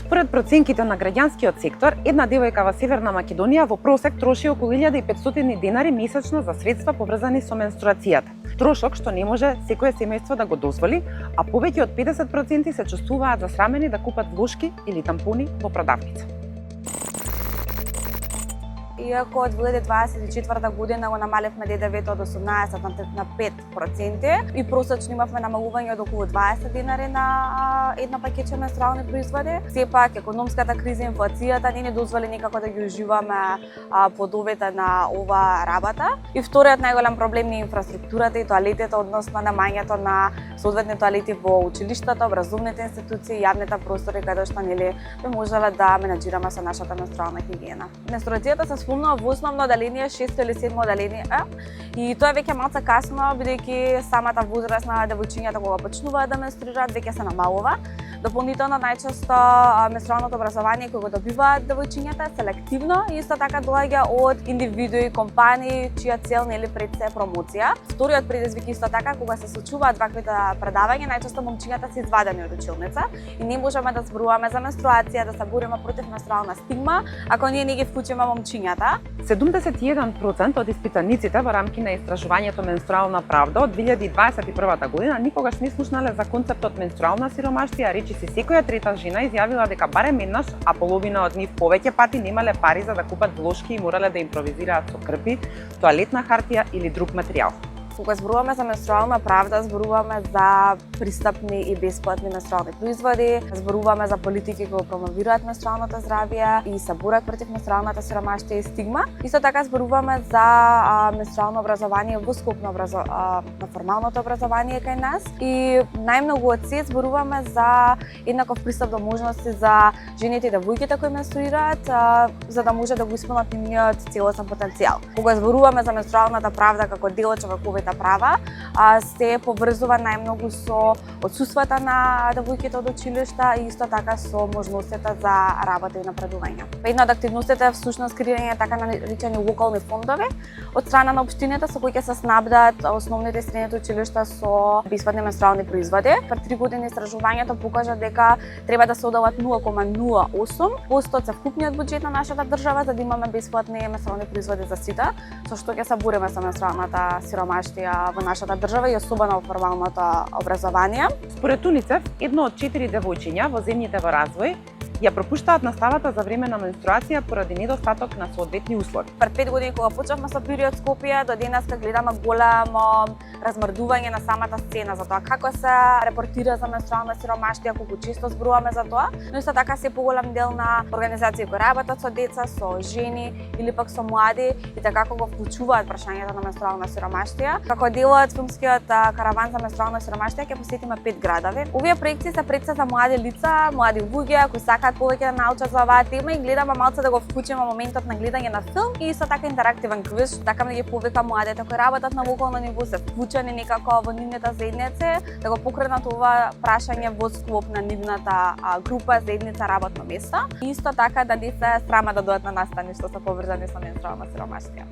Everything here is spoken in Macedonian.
Според проценките на граѓанскиот сектор, една девојка во Северна Македонија во просек троши околу 1500 денари месечно за средства поврзани со менструацијата. Трошок што не може секое семејство да го дозволи, а повеќе од 50% се чувствуваат засрамени да купат влошки или тампони во продавница. Иако од 2024 година го намалевме ДДВ од 18 на 5% и просечно имавме намалување од околу 20 денари на едно пакетче менструални производи, сепак економската криза и инфлацијата не ни дозволи никако да ги уживаме плодовите на ова работа. И вториот најголем проблем е инфраструктурата и тоалетите, односно намаѓањето на соодветни тоалети во училиштата, образовните институции, јавните простори каде што нели би можеле да менаџираме со нашата менструална хигиена. Менструацијата се спомнува во основно одделение 6 или 7 одделение и тоа е веќе малку касно, бидејќи самата возраст на девојчињата кога почнуваат да менструираат веќе се намалува. Дополнително најчесто менструалното образование кој го добиваат девојчињата селективно и исто така доаѓа од индивидуи, компании чија цел нели пред се промоција. Вториот предизвик исто така кога се случуваат ваквите предавања, најчесто момчињата се извадени од училница и не можеме да зборуваме за менструација, да се бориме против менструална стигма, ако ние не ги вклучиме момчињата. 71% од испитаниците во рамки на истражувањето Менструална правда од 2021 година никогаш не слушнале за концептот менструална сиромаштија, речиси секоја трета жена изјавила дека барем еднаш, а половина од нив повеќе пати немале пари за да купат влошки и морале да импровизираат со крпи, тоалетна хартија или друг материјал. Кога зборуваме за менструална правда, зборуваме за пристапни и бесплатни менструални производи, зборуваме за политики кои промовираат менструалното здравје и се борат против менструалната сиромаштија и стигма. Исто така зборуваме за менструално образование во скоп на формалното образование кај нас и најмногу од се зборуваме за еднаков пристап до можности за жените и девојките кои менструираат, за да може да го исполнат нивниот целосен потенцијал. Кога зборуваме за менструалната правда како дел од човековите права, се поврзува најмногу со отсуствата на девојките од училишта и исто така со можностите за работа и напредување. Една од активностите е всушност креирање така наречени локални фондови од страна на општините со кои ќе се снабдат основните и средните училишта со бесплатни менструални производи. Пред 3 години истражувањето покажа дека треба да се одделат 0,08% од совкупниот буџет на нашата држава за да имаме бесплатни менструални производи за сите, со што ќе се бориме со менструалната сиромаштија во нашата држава и особено во формалното образование. Според УНИЦЕФ, 1 од 4 девојчиња во земјите во развој ја пропуштаат наставата за време на менструација поради недостаток на соодветни услови. Пред 5 години кога почнавме со период Скопје, до денеска гледаме големо размрдување на самата сцена за тоа како се репортира за менструална сиромаштија, колку често зборуваме за тоа, но исто така се поголем дел на организации кои работат со деца, со жени или пак со млади и така како го вклучуваат прашањето на менструална сиромаштија. Како дел од филмскиот караван за менструална сиромаштија ќе посетиме 5 градови. Овие проекти се пред се за млади лица, млади луѓе кои сакаат повеќе да научат за оваа тема и гледаме малку да го вклучиме моментот на гледање на филм и исто така интерактивен квиз, така да ги повикам младите кои работат на локално ниво, се вклучени некако во нивните заедници, да го покренат ова прашање во склоп на нивната група, заедница, работно место. И исто така да не се срама да дојдат на настани што се поврзани со менструална сиромаштија.